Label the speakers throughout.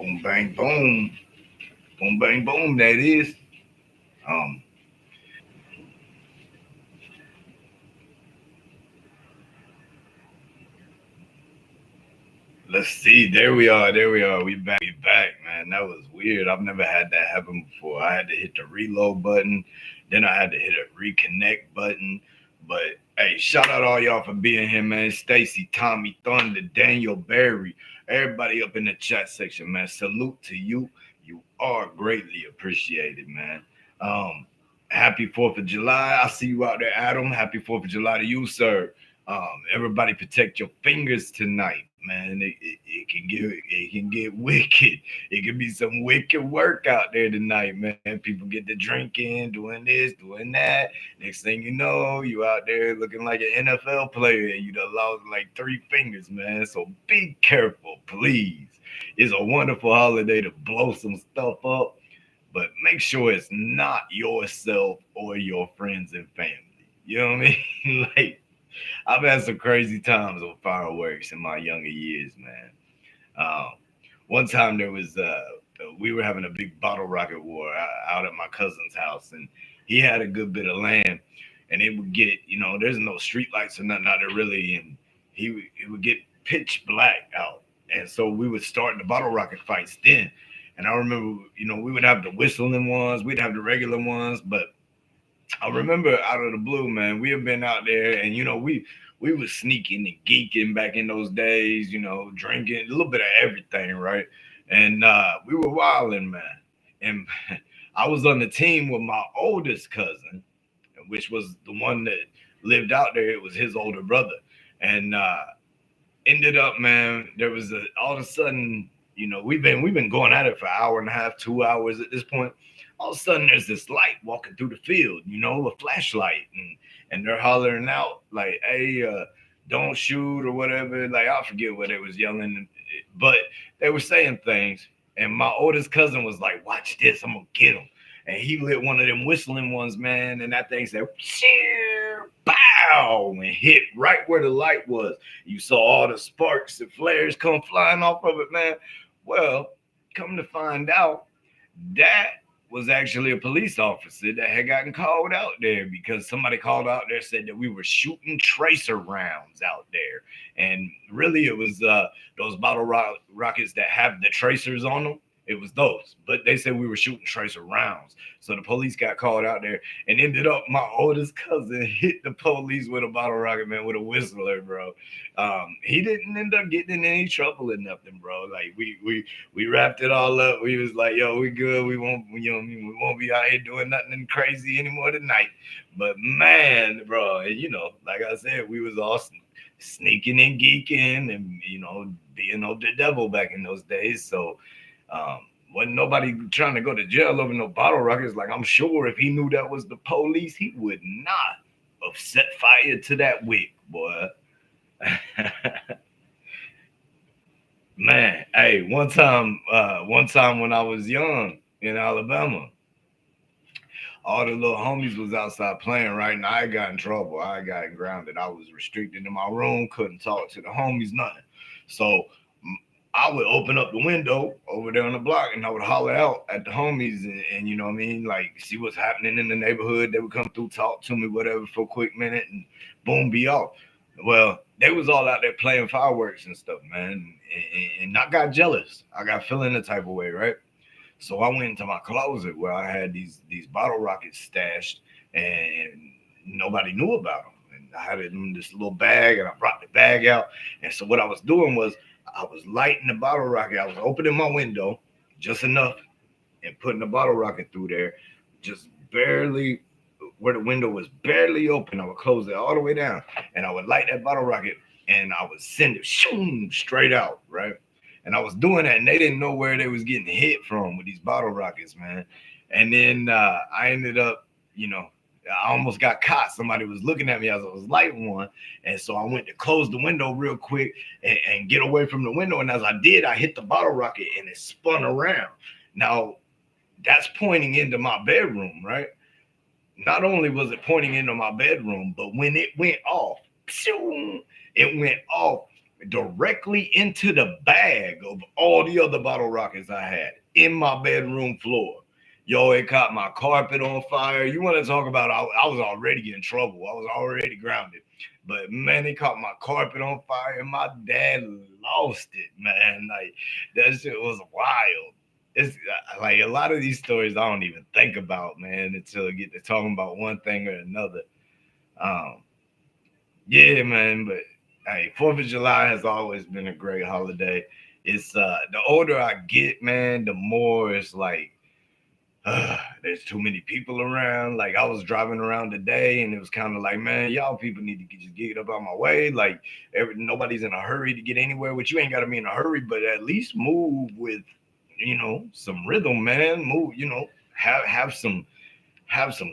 Speaker 1: Boom, bang, boom. Boom, bang, boom. That is. Um, let's see. There we are. There we are. We back. We back, man. That was weird. I've never had that happen before. I had to hit the reload button, then I had to hit a reconnect button. But hey, shout out all y'all for being here, man. Stacy, Tommy, Thunder, Daniel, Barry, everybody up in the chat section, man. Salute to you. You are greatly appreciated, man. Um, Happy 4th of July. I see you out there, Adam. Happy 4th of July to you, sir. Everybody protect your fingers tonight, man. It can get wicked. It can be some wicked work out there tonight, man. People get to drinking, doing this, doing that. Next thing you know, you out there looking like an NFL player and you done lost like three fingers, man. So be careful, please. It's a wonderful holiday to blow some stuff up, but make sure it's not yourself or your friends and family. You know what I mean? Like I've had some crazy times with fireworks in my younger years, man. Um, One time there was we were having a big bottle rocket war out at my cousin's house, and he had a good bit of land, and it would get there's no street lights or nothing out there really, and it would get pitch black out, and so we would start the bottle rocket fights then. And I remember, we would have the whistling ones, we'd have the regular ones, but I remember out of the blue, man, we have been out there and we was sneaking and geeking back in those days, drinking a little bit of everything, right? And we were wilding, man. And I was on the team with my oldest cousin, which was the one that lived out there. It was his older brother. And ended up, man, there was all of a sudden, we've been going at it for an hour and a half, 2 hours at this point. All of a sudden, there's this light walking through the field, a flashlight, and they're hollering out like, "Hey, don't shoot" or whatever. Like I forget what they was yelling, but they were saying things. And my oldest cousin was like, "Watch this, I'm gonna get him." And he lit one of them whistling ones, man, and that thing said, "Cheer, bow," and hit right where the light was. You saw all the sparks and flares come flying off of it, man. Well, come to find out, that was actually a police officer that had gotten called out there because somebody called out there said that we were shooting tracer rounds out there, and really it was those rockets that have the tracers on them. It was those, but they said we were shooting tracer rounds. So the police got called out there, and ended up my oldest cousin hit the police with a bottle rocket, man, with a whistler, bro. He didn't end up getting in any trouble or nothing, bro. Like we wrapped it all up. We was like, "Yo, we good. We won't, we won't be out here doing nothing crazy anymore tonight." But man, bro, and like I said, we was all sneaking and geeking, and being the devil back in those days. So wasn't nobody trying to go to jail over no bottle rockets. Like I'm sure if he knew that was the police, he would not have set fire to that wick, boy. Man, hey, one time when I was young in Alabama, all the little homies was outside playing, right? And I got in trouble. I got grounded. I was restricted in my room, couldn't talk to the homies, nothing. So I would open up the window over there on the block and I would holler out at the homies, and you know what I mean? Like see what's happening in the neighborhood. They would come through, talk to me, whatever, for a quick minute, and boom, be off. Well, they was all out there playing fireworks and stuff, man. And I got jealous. I got feeling the type of way, right? So I went into my closet where I had these bottle rockets stashed, and nobody knew about them. And I had it in this little bag, and I brought the bag out. And so what I was doing was I was lighting the bottle rocket. I was opening my window just enough and putting the bottle rocket through there, just barely where the window was barely open. I would close it all the way down, and I would light that bottle rocket, and I would send it shoom, straight out, right? And I was doing that, and they didn't know where they was getting hit from with these bottle rockets, man. And then I ended up, I almost got caught. Somebody was looking at me as I was lighting one, and so I went to close the window real quick and get away from the window. And as I did, I hit the bottle rocket, and it spun around. Now that's pointing into my bedroom, right? Not only was it pointing into my bedroom, but when it went off, it went off directly into the bag of all the other bottle rockets I had in my bedroom floor. Yo, it caught my carpet on fire. You want to talk about? I was already in trouble. I was already grounded. But man, it caught my carpet on fire, and my dad lost it. Man, like that shit was wild. It's like a lot of these stories I don't even think about, man, until I get to talking about one thing or another. Um, yeah, man, but hey, Fourth of July has always been a great holiday. It's the older I get, man, the more it's like there's too many people around. Like I was driving around today, and it was kind of like, man, y'all people need to just get up out my way. Like nobody's in a hurry to get anywhere. Which you ain't got to be in a hurry, but at least move with, some rhythm, man. Move, have some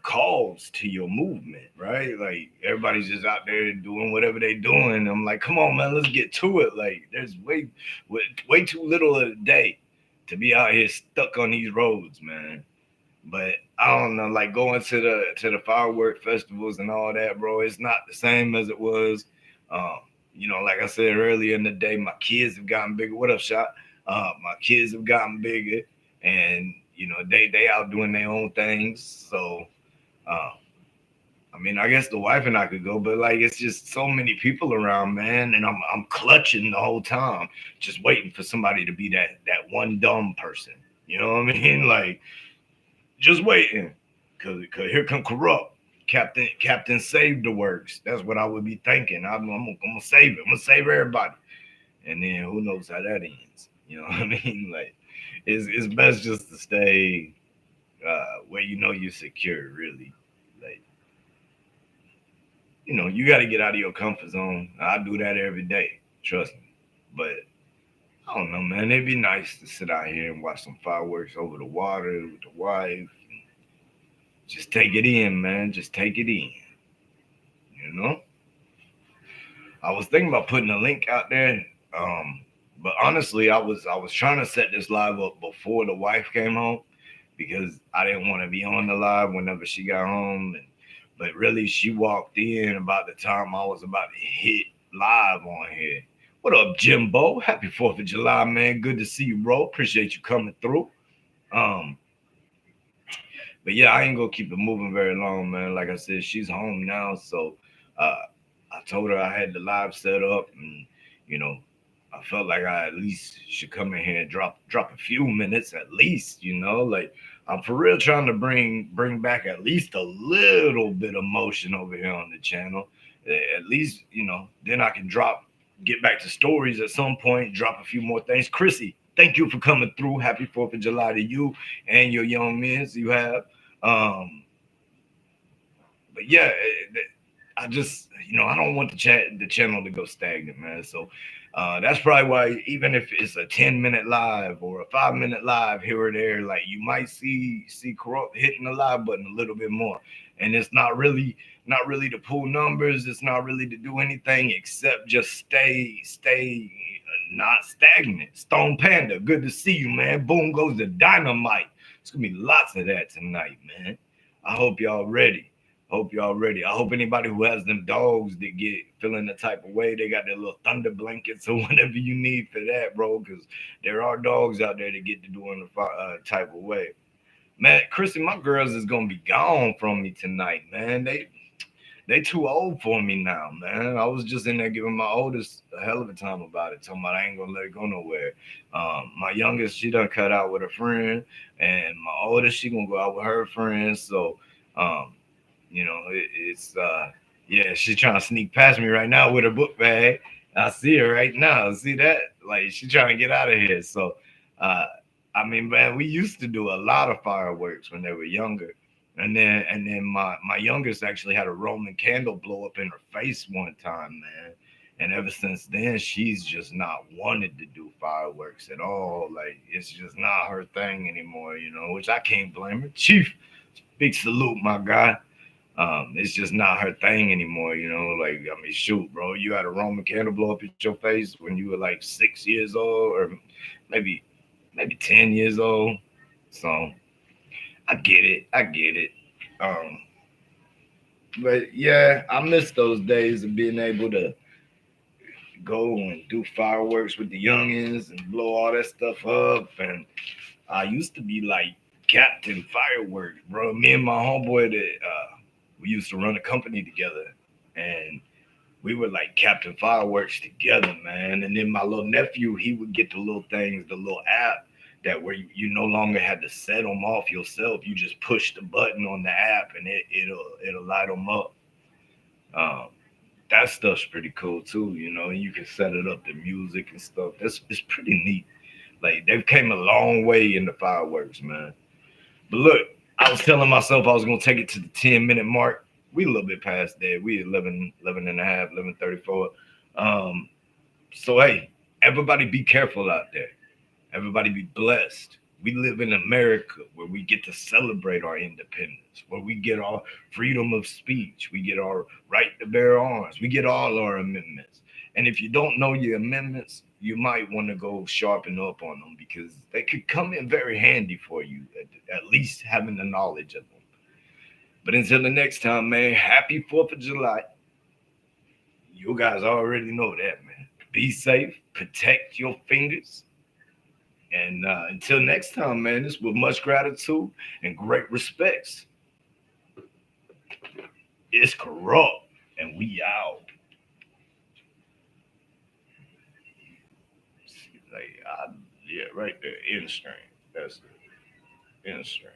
Speaker 1: cause to your movement, right? Like everybody's just out there doing whatever they doing. I'm like, come on, man, let's get to it. Like there's way too little of the day to be out here stuck on these roads, man. But I don't know, like going to the firework festivals and all that, bro. It's not the same as it was. Um, like I said earlier in the day, my kids have gotten bigger. What up, shot? My kids have gotten bigger, and they out doing their own things. So, uh, I mean, I guess the wife and I could go, but like it's just so many people around, man, and I'm clutching the whole time, just waiting for somebody to be that one dumb person. You know what I mean? Like just waiting, cause here come corrupt Captain Save the Works. That's what I would be thinking. I'm gonna save it. I'm gonna save everybody, and then who knows how that ends. You know what I mean? Like it's best just to stay where you're secure. Really, like you got to get out of your comfort zone. I do that every day. Trust me, but. I don't know, man. It'd be nice to sit out here and watch some fireworks over the water with the wife. Just take it in, man. Just take it in. You know. I was thinking about putting a link out there, but honestly, I was trying to set this live up before the wife came home because I didn't want to be on the live whenever she got home. But really, she walked in about the time I was about to hit live on here. What up, Jimbo? Happy 4th of July, man. Good to see you, bro. Appreciate you coming through. Um, but yeah, I ain't gonna keep it moving very long, man. Like I said, she's home now, so uh, I told her I had the live set up, and you know, I felt like I at least should come in here and drop a few minutes at least. Like I'm for real trying to bring back at least a little bit of motion over here on the channel. At least then I can get back to stories at some point, drop a few more things. Chrissy, thank you for coming through. Happy 4th of July to you and your young men you have. Um, but yeah, I just I don't want the channel to go stagnant, man. So that's probably why even if it's a 10-minute live or a 5-minute live here or there, like you might see corrupt hitting the live button a little bit more, and it's not really to pull numbers. It's not really to do anything except just stay not stagnant. Stone Panda, good to see you, man. Boom goes the dynamite. It's gonna be lots of that tonight, man. I hope y'all ready. Hope y'all ready. I hope anybody who has them dogs that get feeling the type of way, they got their little thunder blankets or whatever you need for that, bro. Because there are dogs out there that get to doing the type of way. Man, Chrissy, my girls is gonna be gone from me tonight, man. They too old for me now, man. I was just in there giving my oldest a hell of a time about it, talking about I ain't gonna let it go nowhere. My youngest, she done cut out with a friend, and my oldest, she gonna go out with her friends. So, um, it's yeah, she's trying to sneak past me right now with her book bag. I see her right now. See that? Like she's trying to get out of here. So, uh, I mean, man, we used to do a lot of fireworks when they were younger and then my youngest actually had a Roman candle blow up in her face one time, man. And ever since then, she's just not wanted to do fireworks at all. Like it's just not her thing anymore, which I can't blame her. Chief, big salute, my guy. It's just not her thing anymore. Like I mean, shoot, bro, you had a Roman candle blow up at your face when you were like 6 years old, or maybe maybe 10 years old. So I get it. I get it. Um, but yeah, I miss those days of being able to go and do fireworks with the youngins and blow all that stuff up. And I used to be like Captain Fireworks, bro. Me and my homeboy that we used to run a company together, and we were like Captain Fireworks together, man. And then my little nephew, he would get the little things, the little app that where you no longer had to set them off yourself. You just push the button on the app, and it'll light them up. Um, that stuff's pretty cool too, you know. And you can set it up to music and stuff. That's it's pretty neat. Like they've came a long way in the fireworks, man. But look, I was telling myself I was gonna take it to the 10-minute mark. We a little bit past that. We 11 and a half, 11:34. Um, so hey, everybody be careful out there. Everybody be blessed. We live in America where we get to celebrate our independence, where we get our freedom of speech, we get our right to bear arms, we get all our amendments. And if you don't know your amendments, you might want to go sharpen up on them because they could come in very handy for you, at least having the knowledge of them. But until the next time, man, happy 4th of July. You guys already know that, man. Be safe, protect your fingers, and until next time, man, this with much gratitude and great respects. It's corrupt, and we out. Like, yeah, right there, in stream. That's it, in stream.